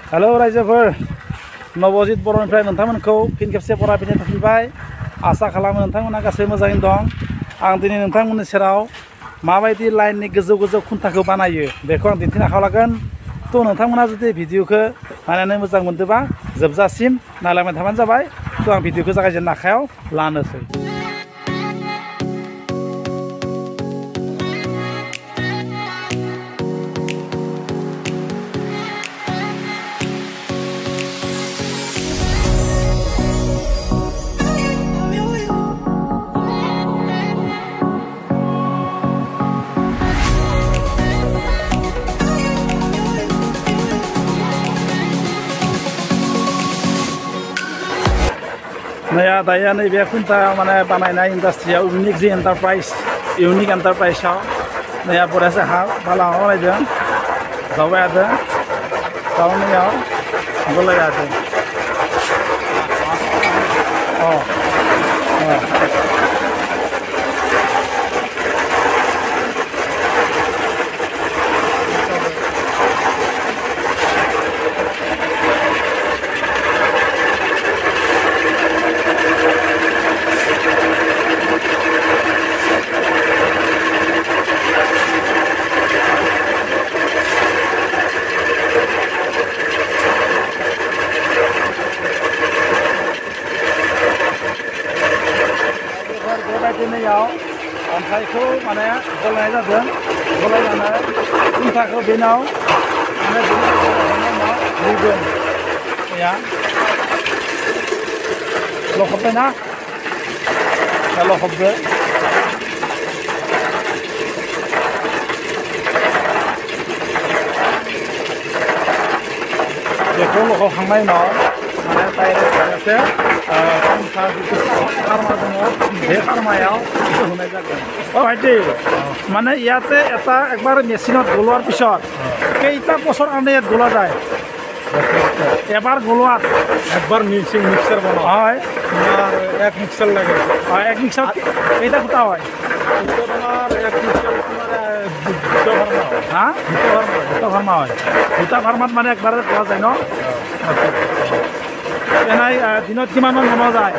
Hello रायजोफोर Navjit बर'निफ्राय नोंथांमोनखौ fin खेबसे बरायफिननो थाफिनबाय आसा खालामो नोंथांमोना गासैबो मोजाङैनो दं आं दिनै नोंथांमोननि सेराव माबायदि लाइननि गोजौ गोजौ खुन्थाखौ बानायो बेखौ आं दिन्थिनो आखायाव लागोन थ' नोंथांमोना जुदि भिडिअखौ नायनानै मोजां मोनदोंबा जोबजासिम नायलांबाय थाबानो जाबाय थ' आं भिडिअखौ जागायजेननो आखायाव लानोसै नया दाया नैबे खुन्था माने बानायनाय इन्डास्ट्रियाव इउनिक एन्टारप्राइजआव नया बरियासे हा बाला बानायदों जावबायदों जावनायाव गलायदों बेबायदिनोयाव अन्थाइखौ माने गलायनाय जादों गलायनानै खुन्थाखौ बेनाव माने लुगोन लखबबायना लखबदो बेखौ लखबखांनायनि उनाव माने डाइरेक्ट मोनसे फार्मा दङ बे फार्मायाव होनाय जागोन भाइटि माने ইয়াতে এটা একবাৰ মেচিনত গলোৱাৰ পিছত কেইটা বছৰ কাৰণে ইয়াত গলা যায় এবাৰ গলোৱাত একবাৰ মিক্সাৰ বনোৱা হয় তোমাৰ এক মিক্সাৰ লাগে এক মিক্সাৰ কেইটা খুঁটা হয় তোমাৰ এক মিক্সাৰ দুটা ফাৰ্মা হয় দুটা ফাৰ্মাত মানে একবাৰে পোৱা যায় ন এনাই দিনত কিমানমান বনোৱা যায়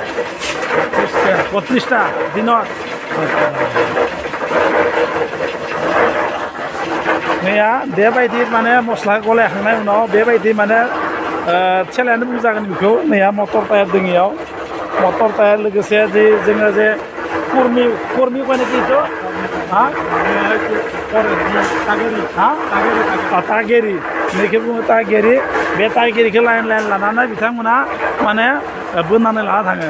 32টা দিনত नैया बेबायदि माने मस्ला गलायखांनायनि उनाव बेबायदि माने सेलायानो बुंजागोन बेखौ नैया मटर टायार दोङियाव मटर टायार लोगोसे जे जोङो जे कर्मी बानायखौ तागेरि नैखौ बुङो तागेरि बे तागेरिखौ लाइन लानानै बिथांमोना माने बोनानै लाना थाङो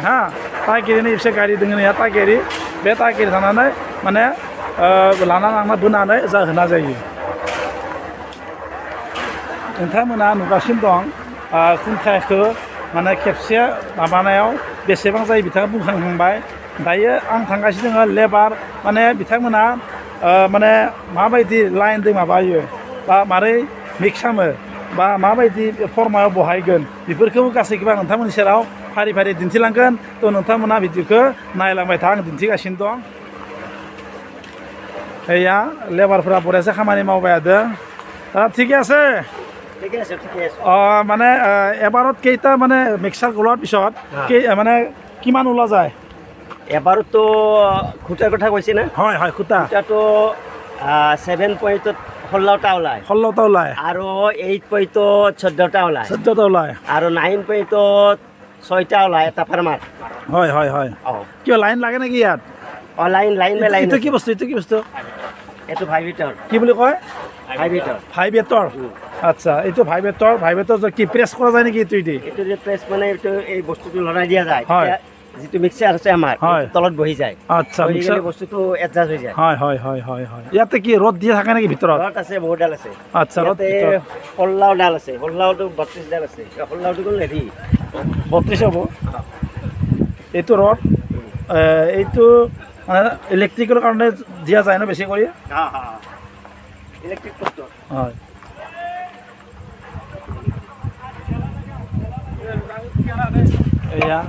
तागेरिनि एसे गारि दङ नैया तागेरि बे तागेरि थानानै माने लाना लांना बोनानै जाहोना जायो नोंथांमोना नुगासिनो दं खुन्थाखौ माने खेबसे माबानायाव बेसेबां जायो बिथाङा बुंखांबाय दायो आं थांगासिनो दङ लेबार माने बिथांमोना माने माबायदि लाइनजों माबायो बा मारै मिक्स खालामो बा माबायदि फर्मायाव बहायगोन बेफोरखौबो गासैखौबो आं नोंथांमोननि सेराव फारि फारि दिन्थिलांगोन थ' नोंथांमोना भिडिअखौ नायलांबाय था आं दिन्थिगासिनो दं एया लेबारफोरा बरियासे खामानि मावबाय थादों ঠিকে আছে মানে এবাৰত কেইটা মানে মিক্সাৰ গলোৱাৰ পিছত মানে কিমান ওলোৱা যায় এবাৰতো খুঁটাৰ কথা কৈছে না হয় হয় খুঁটাটো 7 পইণ্টত 16টা ওলায় আৰু 8 পইণ্টত 14টা ওলায় আৰু 9 পইণ্টত 6টা ওলায় এটা ফাৰ্মাৰ হয় হয় হয় কিয় লাইন লাগে নেকি ইয়াত লাইন এইটো কি বস্তু এইটো ভাইব্ৰেটৰ কি বুলি কয় ভাইব্ৰেটৰ আচ্ছা এইটো ভাইব্ৰেটৰ কি প্ৰেছ কৰা যায় নেকি এইটো যে প্ৰেছ মানে এই বস্তুটো লৰাই দিয়া যায় যিটো মিক্সাৰ আছে আমাৰ তলত বহি যায় আচ্ছা মিক্সাৰ বস্তুটো এডজাস্ট হৈ যায় হয় ইয়াতে কি ৰড দিয়া থাকে নেকি ভিতৰত ৰড আছে বহুত ডাল আছে আচ্ছা ৰড হল্লাও ডাল আছে হল্লাওটো 32 ডাল আছে হল্লাওটো কোন হেভি 32 হ'ব এইটো ৰড এইটো মানে ইলেক্ট্ৰিকৰ কাৰণে দিয়া যায় ন বেছি কৰি ইলেক্ট্ৰিক পোষ্ট হয় এয়া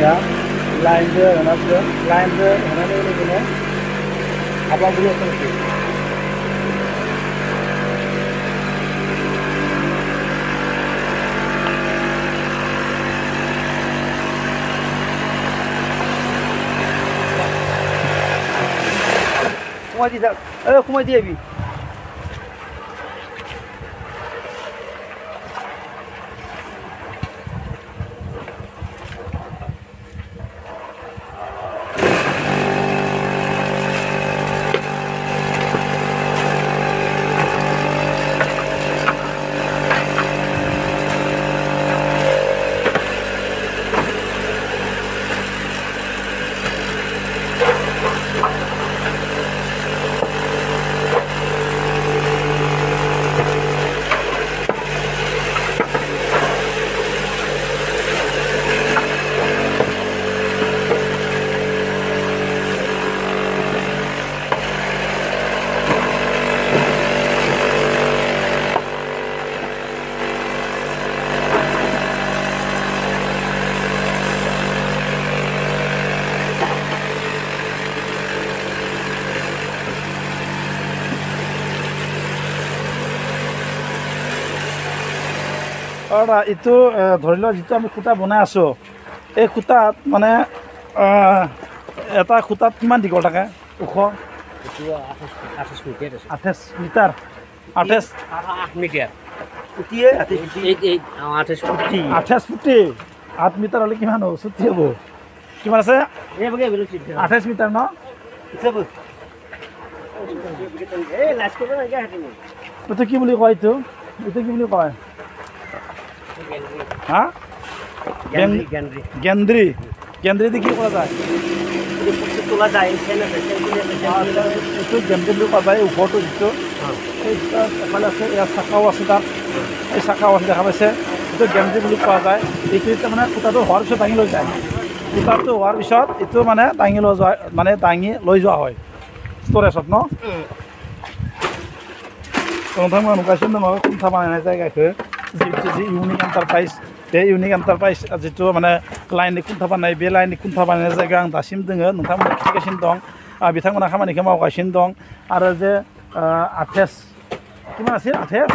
ya lainnya होनांगौ लाइनजों होनानै लोगोनो हाबा बुलो थांसै Kumadi dah, kumadi abi. এইটো ধৰি লওক যিটো আমি খুঁটা বনাই আছোঁ এই খুঁটাত মানে এটা খুঁটাত কিমান দীঘল থাকে ওখ 28 মিটাৰ 28 মিটাৰ 8 মিটাৰ হ'লে কিমান হ'ব চুটি হ'ব কিমান আছে 28 মিটাৰ ন এইটো কি বুলি কয় এইটো এইটো কি বুলি কয় হা গেন্দ্ৰি গেন্দ্ৰি দি কি কৰা যায় তোলা যায় এইটো গেন্দ্ৰি বুলি কোৱা যায় ওপৰটো যিটো এফালে আছে ইয়াত চাকাও আছে তাত এই চাকাও আছে দেখা পাইছে এইটো গেন্দ্ৰি বুলি কোৱা যায় এইটো মানে খুঁটাটো হোৱাৰ পিছত দাঙি লৈ যায় খুঁটাটো হোৱাৰ পিছত এইটো মানে দাঙি লৈ যোৱা মানে দাঙি লৈ যোৱা হয় ষ্ট'ৰেজত ন नोंथांमोना नुगासिनो दङ खुन्था बानायनाय जायगाखौ जि इउनिक एन्टारप्राइज बे इउनिक एन्टारप्राइज जिथु माने लाइननि खुन्था बानायनाय बे लाइननि खुन्था बानायनाय जायगा आं दासिम दोङो नोंथांमोना खिन्थिगासिनो दं बिथांमोना खामानिखौ मावगासिनो दं आरो जे 28 किमान আছে 28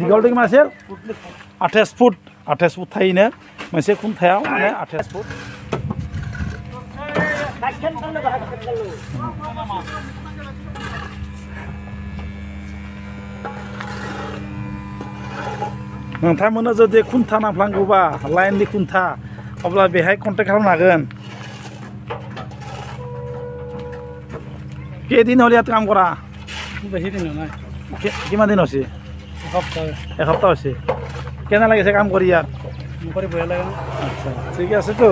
दीघलটো किमान আছে 28 फुट थायोनो मोनसे खुन्थायाव माने 28 फुट नोंथांमोना जुदि खुन्था नांफ्लांगौबा लाइननि खुन्था अब्ला बेहाय कन्टेक्ट खालामनो हागोन কেইদিন হ'ল ইয়াত কাম কৰা বেছি দিন নাই কিমান দিন হৈছে এসপ্তাহ হৈছে কেনে লাগিছে কাম কৰি ইয়াত কৰি বেয়া লাগে আচ্ছা ঠিকে আছেতো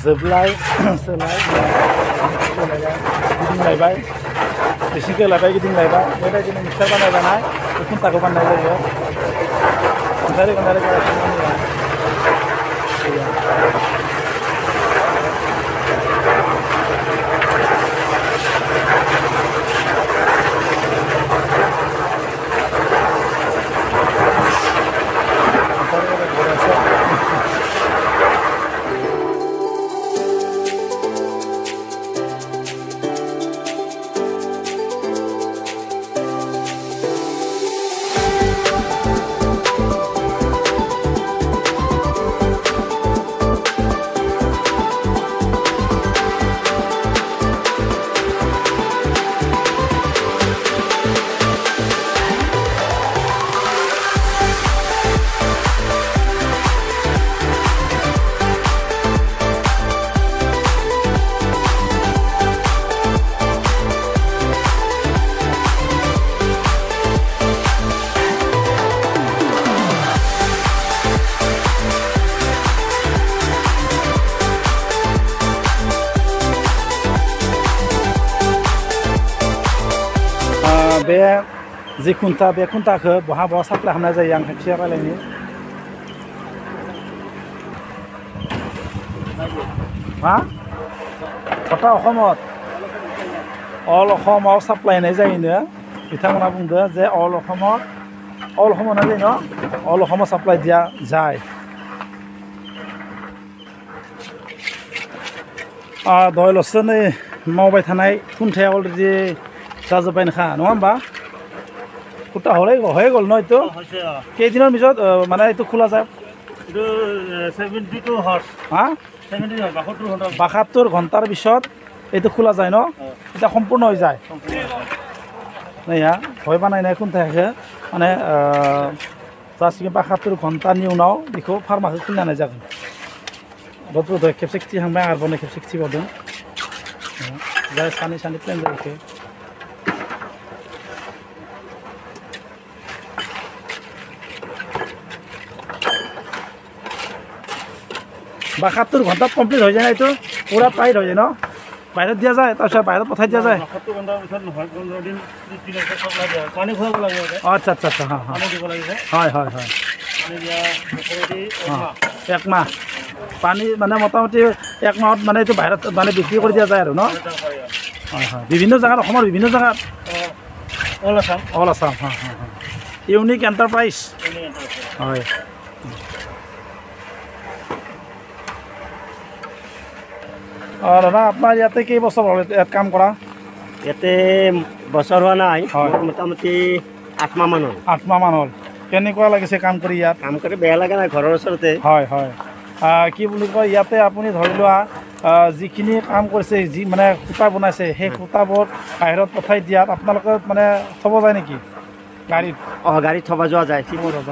जोबलाय सोलाय गिदिंलायबाय बिसिंखौ लायबाय गिदिंलायबाय बेबायदिनो मिक्सार बानायबाय बे खुन्थाखौ बानायनाय जायो खन्थाइ बे जि खुन्था बे खुन्थाखौ बहा बहा साप्लाय खालामनाय जायो आं खेबसे रायलायनि मा गथा अসমत अल अखमाव साप्लाय होनाय जायोनो बिथांमोना बुंदों जे अल अखमाव होनाय जायो न अल अखमाव साप्लाय दिया যায় दहायल'सो नै मावबाय थानाय खुन्थाया अलरेडि जाजोब्बायनोखा नङा होमबा खुन्था হয়ে গ'ল ন এইটো কেইদিনৰ পিছত মানে এইটো খোলা যায় এইটো 72 হৰ্চ হা 72 ঘণ্টাৰ পিছত এইটো খোলা যায় ন এটা সম্পূৰ্ণ হৈ যায় नाया भय बानायनाय खुन्थाखौ माने जासिगोन 72 घन्टानि उनाव बेखौ फार्माखौ खुलिना होनाय जागोन दहाय खेबसे खिथिखांबाय आरोबाव खेबसे खिथिबावदों जाय सानै प्लेन जायो 72 ঘণ্টাত কমপ্লিট হৈ যায় না এইটো পুৰা টাইট হৈ যায় ন বাহিৰত দিয়া যায় তাৰপিছত বাহিৰত পঠাই দিয়া যায় 72 ঘণ্টাৰ পিছত নহয় 15 দিন 30 দিন সাপ্লাই দিয়া পানী খুৱাব লাগিব আচ্ছা আচ্ছা আচ্ছা হ্যাঁ পানী দিব লাগিব হয় হয় হয় পানী দিয়া মোটামুটি এক মাহ পানী মানে মোটামুটি এক মাহত মানে এইটো বাহিৰত মানে বিক্ৰী কৰি দিয়া যায় আৰু ন হয় হয় বিভিন্ন জায়গাত অসমৰ বিভিন্ন জায়গাত অল আসাম হ্যাঁ হ্যাঁ হ্যাঁ ইউনিক এন্টাৰপ্ৰাইজ হয় দাদা আপোনাৰ ইয়াতে কেইবছৰ হ'ল ইয়াত কাম কৰা ইয়াতে বছৰ হোৱা নাই মোটামুটি 8 মাহমান হ'ল 8 মাহমান হ'ল কেনেকুৱা লাগিছে কাম কৰি ইয়াত কাম কৰি বেয়া লাগে নাই ঘৰৰ ওচৰতে হয় হয় কি বুলি কয় ইয়াতে আপুনি ধৰি লোৱা যিখিনি কাম কৰিছে যি মানে খুঁটা বনাইছে সেই খুঁটাবোৰ বাহিৰত পঠাই দিয়াত আপোনালোকে মানে থ'ব যায় নেকি গাড়ীত গাড়ীত থ'ব যোৱা যায়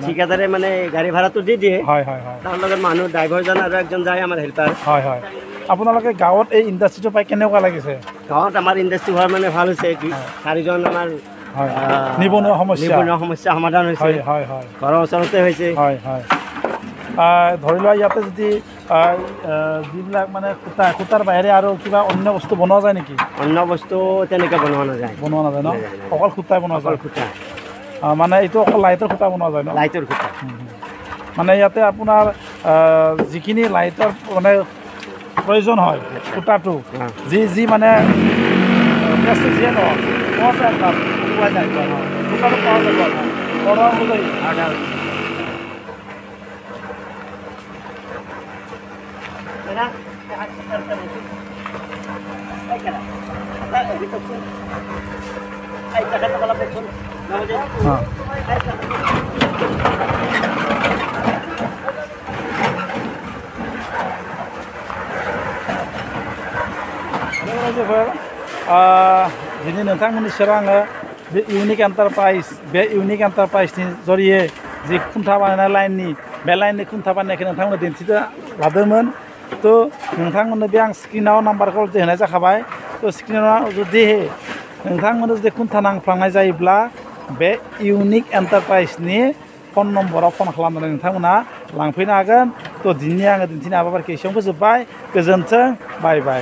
ঠিকাদাৰে মানে গাড়ী ভাড়াটো দি দিয়ে হয় হয় হয় তাৰ লগত মানুহ ড্ৰাইভাৰজন আৰু একজন যায় আমাৰ হেল্পাৰ হয় হয় আপোনালোকে গাঁৱত এই ইণ্ডাষ্ট্ৰিটো পাই কেনেকুৱা লাগিছে গাঁৱত আমাৰ ইণ্ডাষ্ট্ৰি হোৱাৰ মানে ভাল হৈছে কি চাৰিজন আমাৰ নিবনুৱা সমস্যা সমাধান হৈছে হয় হয় হয় ঘৰৰ ওচৰতে হৈছে হয় হয় ধৰি লোৱা ইয়াতে যদি যিবিলাক মানে খুঁটাৰ বাহিৰে আৰু কিবা অন্য বস্তু বনোৱা যায় নেকি অন্য বস্তু তেনেকৈ বনোৱা নাযায় ন অকল খুঁটাই বনোৱা যায় খুঁটা মানে এইটো অকল লাইটৰ খুঁটা বনোৱা যায় ন লাইটৰ খুঁটা মানে ইয়াতে আপোনাৰ যিখিনি লাইটৰ মানে প্ৰয়োজন হয় খুঁটাটো যি মানে যিয়ে নহওক পোৱা যায় খুঁটাটো পোৱা যাব বনোৱা অনুযায়ী दिनै नोंथांमोननि सेराव आङो बे इउनिक एन्टारप्राइजनि जरिये जि खुन्था बानायनाय लाइननि बे लाइननि खुन्था बानायनायखौ नोंथांमोननो दिन्थिनो लादोंमोन तो नोंथांमोननो बे आं स्क्रिनाव नाम्बारखौ होनाय जाखाबाय तो स्क्रिनाव जुदि नोंथांमोननो जुदि खुन्था नांफ्लांनाय जायोब्ला बे इउनिक एन्टारप्राइजनि फन नम्बराव फन खालामनानै नोंथांमोना लांफैनो हागोन तो दिनै आङो दिन्थिनाय हाबाफारिखौ एसेयावनो फोजोबबाय गोजोन्थों बाय बाय